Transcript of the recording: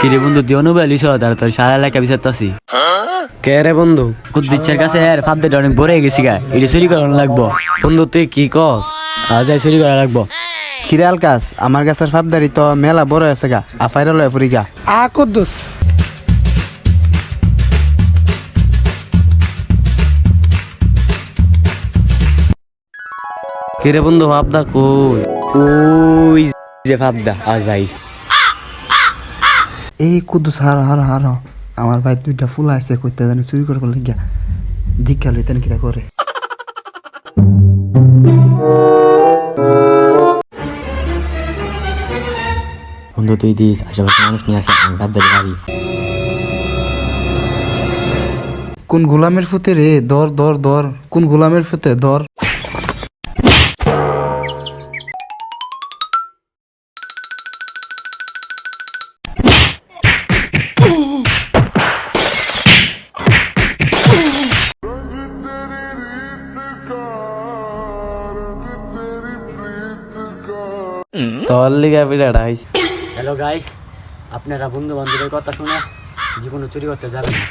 কিরে বন্ধু দিও নো লিস তার তোর সারা এলাকা বিচারতাছি। কে রে বন্ধু? কুদ্দিচ্ছের কাছে আর ফাদ্দে অনেক বড় হয়ে গেছি গা, এটা চুরি করানো লাগবো। বন্ধু তুই কি কস? যাই চুরি করা লাগবো। কিরাল কাজ আমার গাছের ফাবদারি তো মেলা বড় আছে গা, আফাইরা লয় ফুরি গা। কুদ্দুস কি রে বন্ধু ভাবদা কই? ওই যে ফাদ্দা যাই। এই কুদ্দুস হার আমার ভাই দুইটা ফুল আছে কইতে জানি চুরি করবার লাগিয়া দীক্ষা লইতেন কিরা করে। বন্ধু তুই দিস, আশেপাশে মানুষ নিয়ে আসে, আমি ফাদ্দারি বাড়ি। কোন গোলামের ফুতে রে? দর কোন গোলামের ফুতে দর। তোর লিগা বিড়াটা হইছে। হ্যালো গাইস, আপনারা বন্ধু বান্ধবের কথা শুনে জীবনে চুরি করতে যাবেন না।